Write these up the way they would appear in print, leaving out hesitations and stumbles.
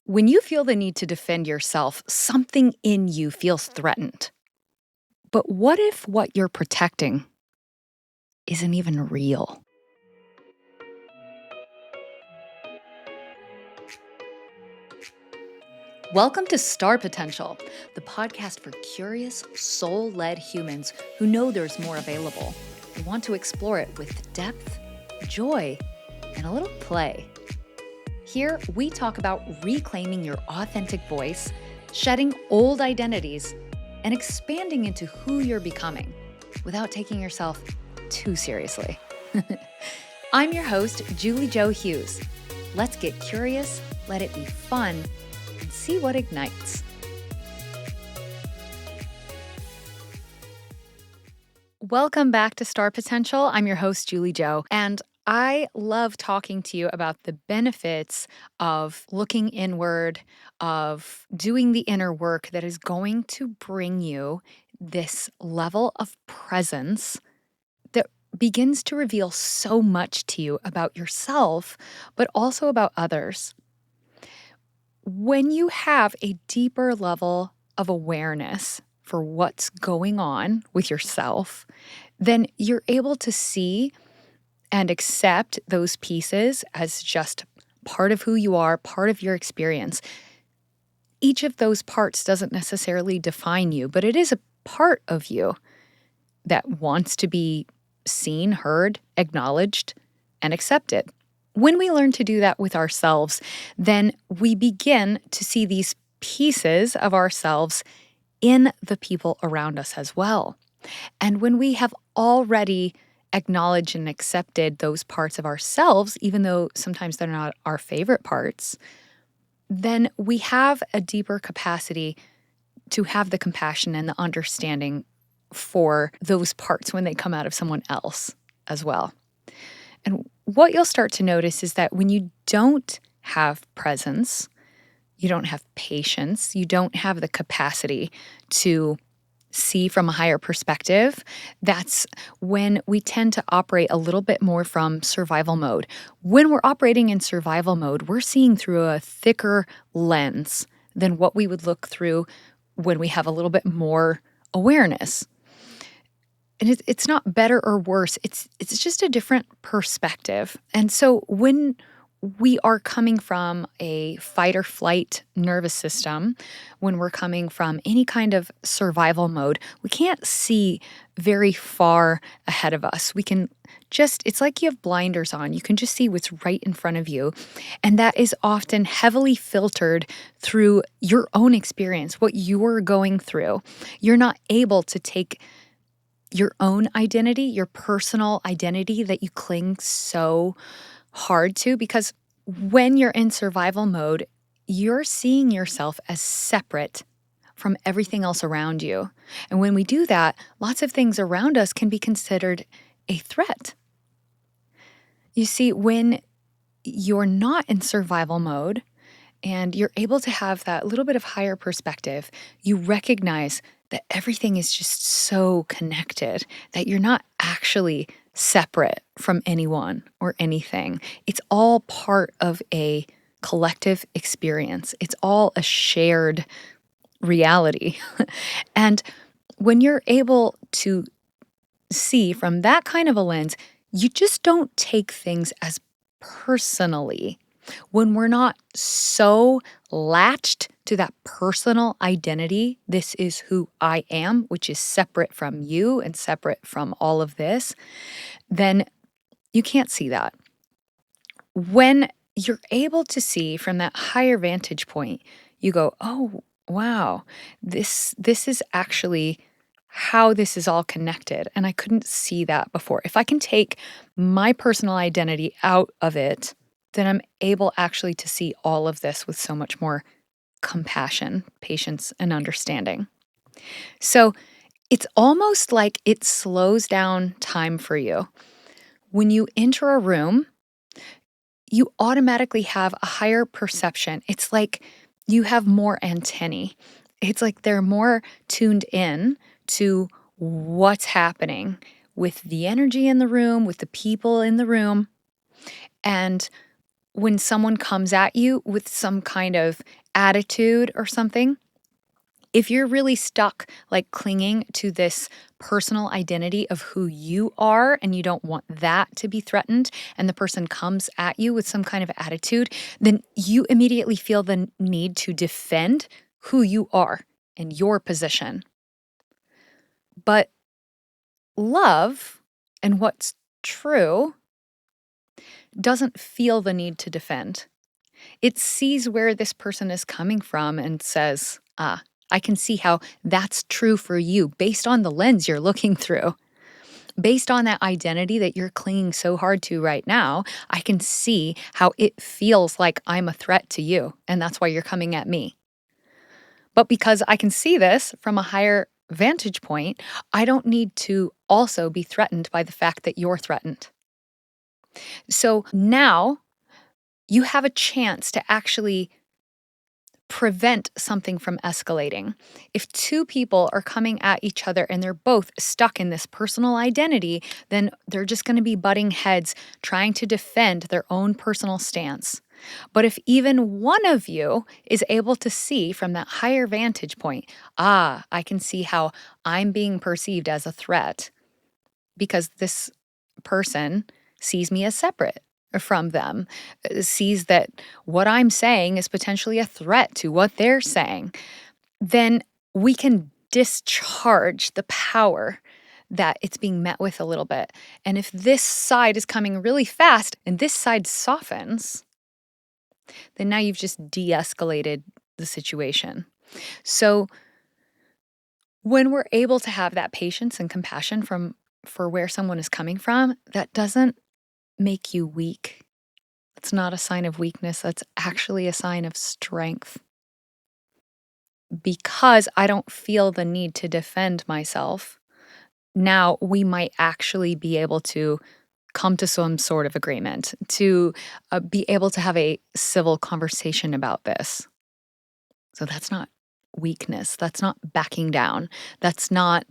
When you feel the need to defend yourself, something in you feels threatened. But what if what you're protecting isn't even real? Welcome to Star Potential, the podcast for curious, soul led humans who know there's more available and want to explore it with depth, joy, and a little play. Here, we talk about reclaiming your authentic voice, shedding old identities, and expanding into who you're becoming without taking yourself too seriously. I'm your host, Julie Jo Hughes. Let's get curious, let it be fun, and see what ignites. Welcome back to Star Potential. I'm your host, Julie Jo, and I love talking to you about the benefits of looking inward, of doing the inner work that is going to bring you this level of presence that begins to reveal so much to you about yourself, but also about others. When you have a deeper level of awareness for what's going on with yourself, then you're able to see and accept those pieces as just part of who you are, part of your experience. Each of those parts doesn't necessarily define you, but it is a part of you that wants to be seen, heard, acknowledged, and accepted. When we learn to do that with ourselves, then we begin to see these pieces of ourselves in the people around us as well. And when we have already acknowledged and accepted those parts of ourselves, even though sometimes they're not our favorite parts, then we have a deeper capacity to have the compassion and the understanding for those parts when they come out of someone else as well. And what you'll start to notice is that when you don't have presence, you don't have patience, you don't have the capacity to see from a higher perspective, that's when we tend to operate a little bit more from survival mode. When we're operating in survival mode, we're seeing through a thicker lens than what we would look through when we have a little bit more awareness. And it's not better or worse. It's just a different perspective. And so when we are coming from a fight or flight nervous system, when we're coming from any kind of survival mode, we can't see very far ahead of us. We can it's like you have blinders on. You can just see what's right in front of you. And that is often heavily filtered through your own experience, what you're going through. You're not able to take your own identity, your personal identity that you cling so hard to, because when you're in survival mode, you're seeing yourself as separate from everything else around you. And when we do that, lots of things around us can be considered a threat. You see, when you're not in survival mode and you're able to have that little bit of higher perspective, you recognize that everything is just so connected, that you're not actually separate from anyone or anything. It's all part of a collective experience. It's all a shared reality. And when you're able to see from that kind of a lens, you just don't take things as personally. When we're not so latched to that personal identity, this is who I am, which is separate from you and separate from all of this, then you can't see that. When you're able to see from that higher vantage point, you go, oh, wow, this is actually how this is all connected. And I couldn't see that before. If I can take my personal identity out of it, then I'm able actually to see all of this with so much more compassion, patience, and understanding. So it's almost like it slows down time for you. When you enter a room, you automatically have a higher perception. It's like you have more antennae. It's like they're more tuned in to what's happening with the energy in the room, with the people in the room. And when someone comes at you with some kind of attitude or something, if you're really stuck, like clinging to this personal identity of who you are and you don't want that to be threatened, and the person comes at you with some kind of attitude, then you immediately feel the need to defend who you are and your position. But love and what's true doesn't feel the need to defend. It sees where this person is coming from and says, ah, I can see how that's true for you based on the lens you're looking through. Based on that identity that you're clinging so hard to right now, I can see how it feels like I'm a threat to you, and that's why you're coming at me. But because I can see this from a higher vantage point, I don't need to also be threatened by the fact that you're threatened. So now you have a chance to actually prevent something from escalating. If two people are coming at each other and they're both stuck in this personal identity, then they're just going to be butting heads trying to defend their own personal stance. But if even one of you is able to see from that higher vantage point, I can see how I'm being perceived as a threat because this person sees me as separate from them, sees that what I'm saying is potentially a threat to what they're saying, then we can discharge the power that it's being met with a little bit. And if this side is coming really fast and this side softens, then now you've just de escalated the situation. So when we're able to have that patience and compassion for where someone is coming from, that doesn't make you weak. It's not a sign of weakness. That's actually a sign of strength. Because I don't feel the need to defend myself, now we might actually be able to come to some sort of agreement, to be able to have a civil conversation about this. So that's not weakness. That's not backing down. That's not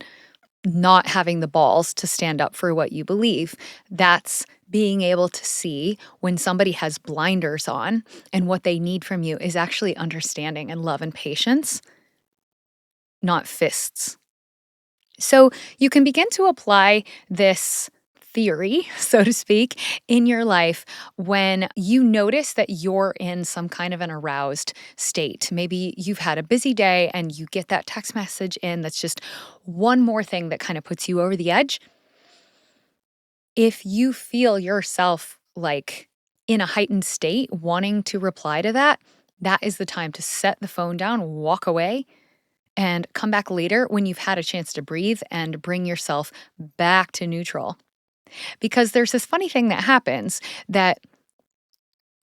having the balls to stand up for what you believe. That's being able to see when somebody has blinders on and what they need from you is actually understanding and love and patience, not fists. So you can begin to apply this theory, so to speak, in your life when you notice that you're in some kind of an aroused state. Maybe you've had a busy day and you get that text message in that's just one more thing that kind of puts you over the edge. If you feel yourself like in a heightened state, wanting to reply to that, that is the time to set the phone down, walk away, and come back later when you've had a chance to breathe and bring yourself back to neutral. Because there's this funny thing that happens that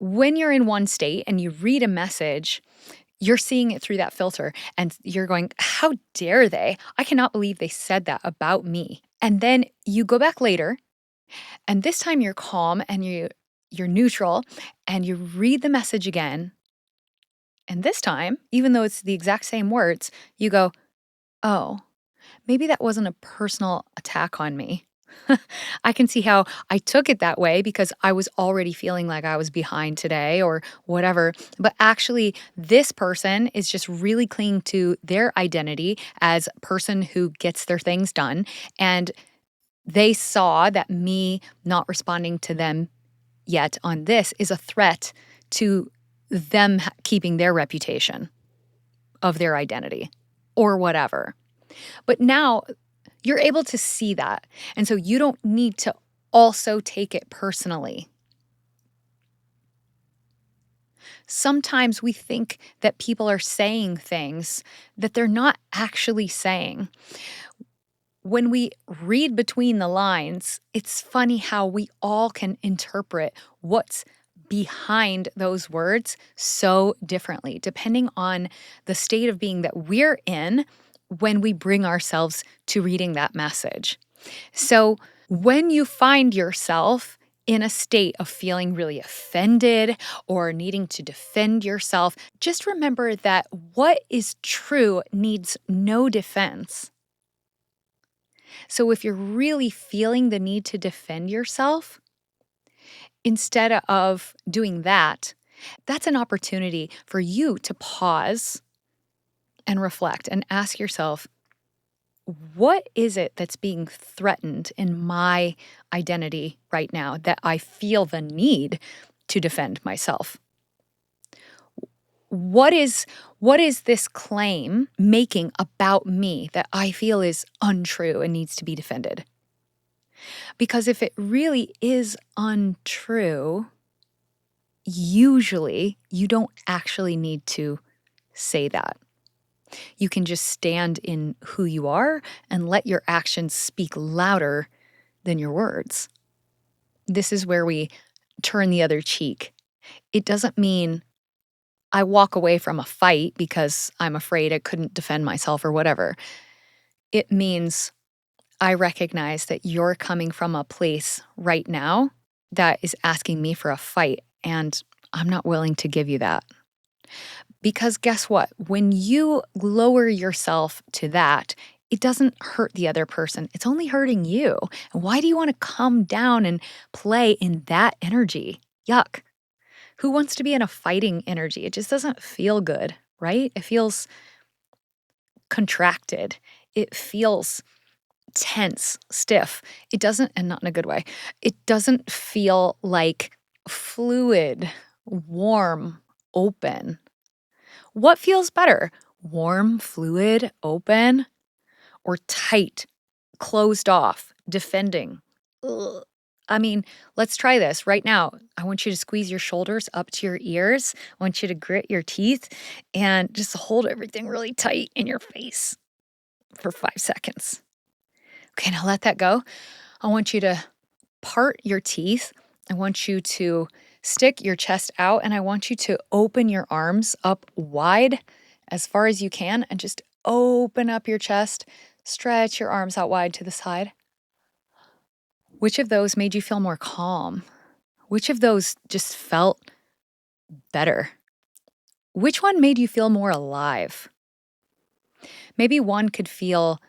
when you're in one state and you read a message, you're seeing it through that filter and you're going, how dare they? I cannot believe they said that about me. And then you go back later and this time you're calm and you're neutral and you read the message again. And this time, even though it's the exact same words, you go, oh, maybe that wasn't a personal attack on me. I can see how I took it that way because I was already feeling like I was behind today or whatever. But actually, this person is just really clinging to their identity as a person who gets their things done. And they saw that me not responding to them yet on this is a threat to them keeping their reputation of their identity or whatever. But now you're able to see that. And so you don't need to also take it personally. Sometimes we think that people are saying things that they're not actually saying. When we read between the lines, it's funny how we all can interpret what's behind those words so differently, depending on the state of being that we're in when we bring ourselves to reading that message. So, when you find yourself in a state of feeling really offended or needing to defend yourself, just remember that what is true needs no defense. So, if you're really feeling the need to defend yourself, Instead of doing that, that's an opportunity for you to pause and reflect and ask yourself, what is it that's being threatened in my identity right now that I feel the need to defend myself? What is what is this claim making about me that I feel is untrue and needs to be defended? Because if it really is untrue, usually you don't actually need to say that. You can just stand in who you are and let your actions speak louder than your words. This is where we turn the other cheek. It doesn't mean I walk away from a fight because I'm afraid I couldn't defend myself or whatever. It means I recognize that you're coming from a place right now that is asking me for a fight, and I'm not willing to give you that. Because guess what? When you lower yourself to that, it doesn't hurt the other person. It's only hurting you. And why do you want to come down and play in that energy? Yuck. Who wants to be in a fighting energy? It just doesn't feel good, right? It feels contracted. It feels tense, stiff. It doesn't, and not in a good way, it doesn't feel like fluid, warm, open. What feels better? Warm, fluid, open, or tight, closed off, defending? Ugh. I mean, let's try this right now. I want you to squeeze your shoulders up to your ears. I want you to grit your teeth and just hold everything really tight in your face for 5 seconds. Okay, now let that go. I want you to part your teeth. I want you to stick your chest out, and I want you to open your arms up wide as far as you can and just open up your chest. Stretch your arms out wide to the side. Which of those made you feel more calm? Which of those just felt better? Which one made you feel more alive? Maybe one could feel,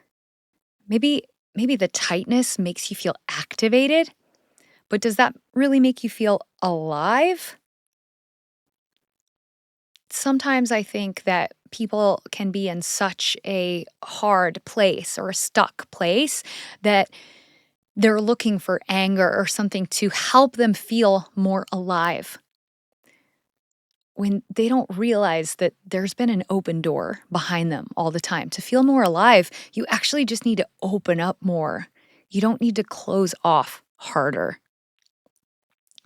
maybe the tightness makes you feel activated, but does that really make you feel alive? Sometimes I think that people can be in such a hard place or a stuck place that they're looking for anger or something to help them feel more alive, when they don't realize that there's been an open door behind them all the time. To feel more alive, you actually just need to open up more. You don't need to close off harder.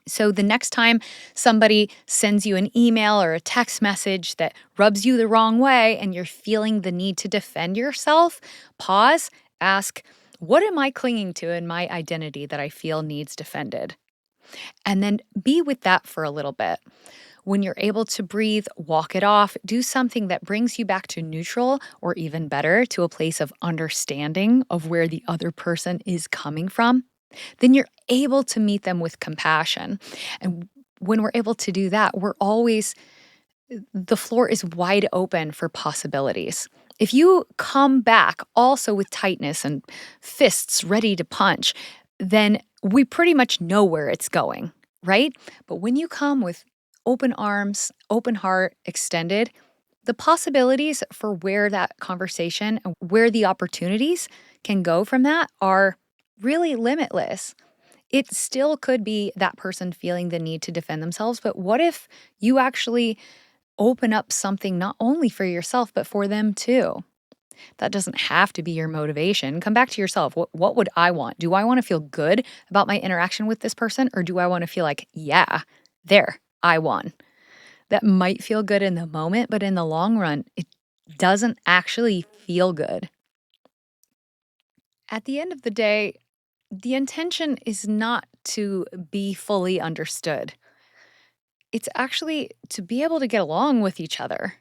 So the next time somebody sends you an email or a text message that rubs you the wrong way and you're feeling the need to defend yourself, pause, ask, what am I clinging to in my identity that I feel needs defended? And then be with that for a little bit. When you're able to breathe, walk it off, do something that brings you back to neutral, or even better, to a place of understanding of where the other person is coming from. Then you're able to meet them with compassion. And when we're able to do that, the floor is wide open for possibilities. If you come back also with tightness and fists ready to punch, then we pretty much know where it's going, right? But when you come with open arms, open heart, extended, the possibilities for where that conversation and where the opportunities can go from that are really limitless. It still could be that person feeling the need to defend themselves, but what if you actually open up something not only for yourself, but for them too? That doesn't have to be your motivation. Come back to yourself. What would I want? Do I want to feel good about my interaction with this person? Or do I want to feel like, yeah, there, I won? That might feel good in the moment, but in the long run, it doesn't actually feel good. At the end of the day, the intention is not to be fully understood. It's actually to be able to get along with each other.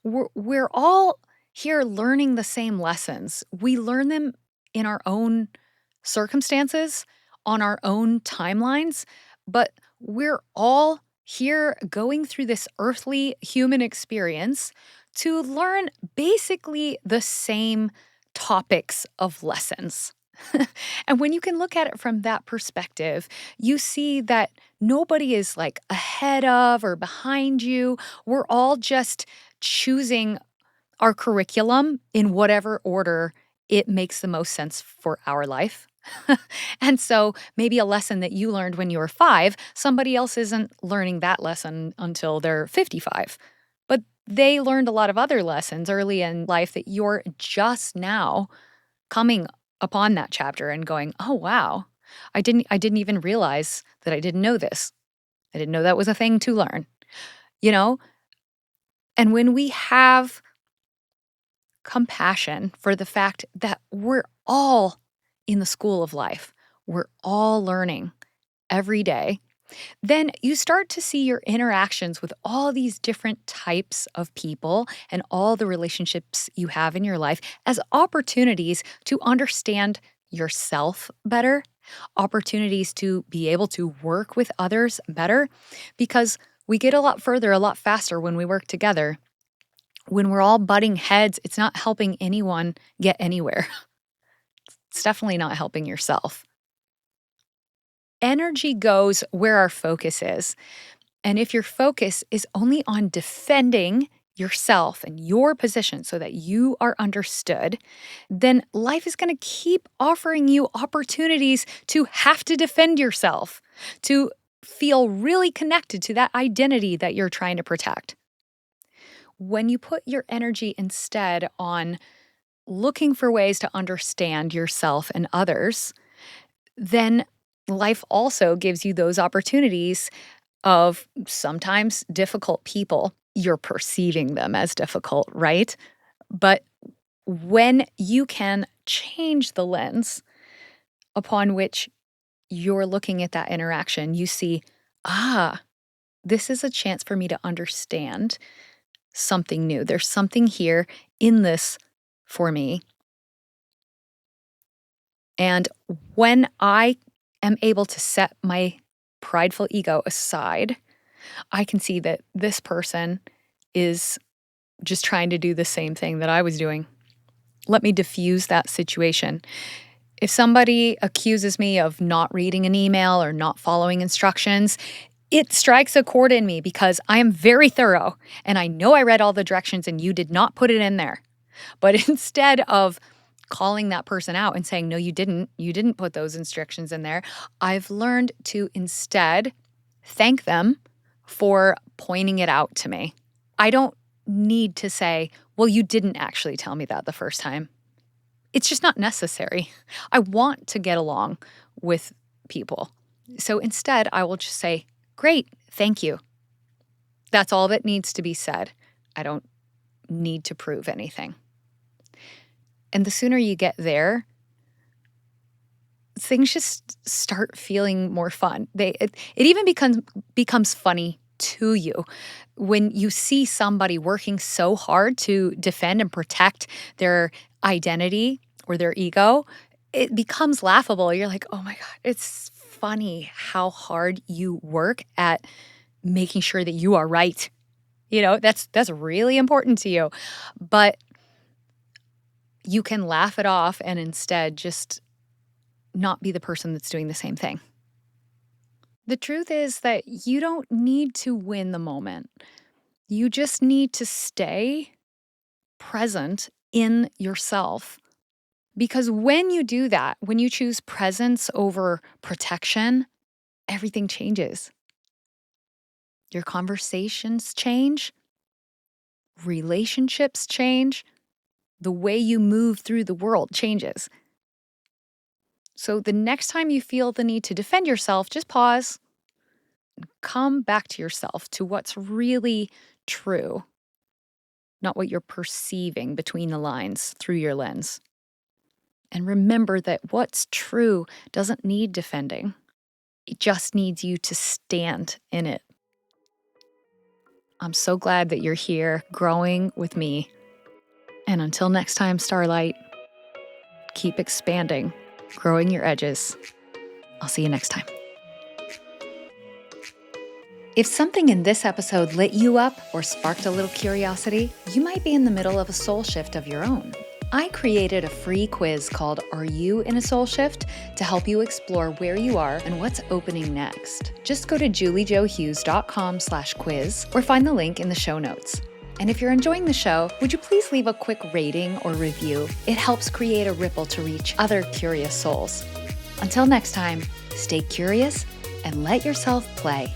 We're all here learning the same lessons. We learn them in our own circumstances, on our own timelines, but we're all here going through this earthly human experience to learn basically the same topics of lessons. And when you can look at it from that perspective, you see that nobody is like ahead of or behind you. We're all just choosing our curriculum in whatever order it makes the most sense for our life. And so maybe a lesson that you learned when you were 5, somebody else isn't learning that lesson until they're 55. But they learned a lot of other lessons early in life that you're just now coming upon that chapter and going, "Oh, wow. I didn't even realize that I didn't know this. I didn't know that was a thing to learn." You know? And when we have compassion for the fact that we're all in the school of life, we're all learning every day, then you start to see your interactions with all these different types of people and all the relationships you have in your life as opportunities to understand yourself better, opportunities to be able to work with others better, because we get a lot further, a lot faster when we work together. When we're all butting heads, it's not helping anyone get anywhere. It's definitely not helping yourself. Energy goes where our focus is. And if your focus is only on defending yourself and your position so that you are understood, then life is going to keep offering you opportunities to have to defend yourself, to feel really connected to that identity that you're trying to protect. When you put your energy instead on looking for ways to understand yourself and others, then life also gives you those opportunities of sometimes difficult people. You're perceiving them as difficult, right? But when you can change the lens upon which you're looking at that interaction, you see, this is a chance for me to understand something new. There's something here in this for me. And when I am able to set my prideful ego aside, I can see that this person is just trying to do the same thing that I was doing. Let me diffuse that situation. If somebody accuses me of not reading an email or not following instructions, it strikes a chord in me because I am very thorough and I know I read all the directions and you did not put it in there. But instead of calling that person out and saying, "No, you didn't put those instructions in there," I've learned to instead thank them for pointing it out to me. I don't need to say, "Well, you didn't actually tell me that the first time." It's just not necessary. I want to get along with people. So instead, I will just say, "Great, thank you." That's all that needs to be said. I don't need to prove anything. And the sooner you get there, things just start feeling more fun. It even becomes funny to you when you see somebody working so hard to defend and protect their identity or their ego. It becomes laughable. You're like, "Oh my God, it's funny how hard you work at making sure that you are right." That's really important to you. But you can laugh it off and instead just not be the person that's doing the same thing. The truth is that you don't need to win the moment. You just need to stay present in yourself. Because when you do that, when you choose presence over protection, everything changes. Your conversations change, relationships change, the way you move through the world changes. So the next time you feel the need to defend yourself, just pause, come back to yourself, to what's really true, not what you're perceiving between the lines through your lens. And remember that what's true doesn't need defending. It just needs you to stand in it. I'm so glad that you're here growing with me. And until next time, Starlight, keep expanding, growing your edges. I'll see you next time. If something in this episode lit you up or sparked a little curiosity, you might be in the middle of a soul shift of your own. I created a free quiz called Are You in a Soul Shift to help you explore where you are and what's opening next. Just go to juliejohughes.com/quiz or find the link in the show notes. And if you're enjoying the show, would you please leave a quick rating or review? It helps create a ripple to reach other curious souls. Until next time, stay curious and let yourself play.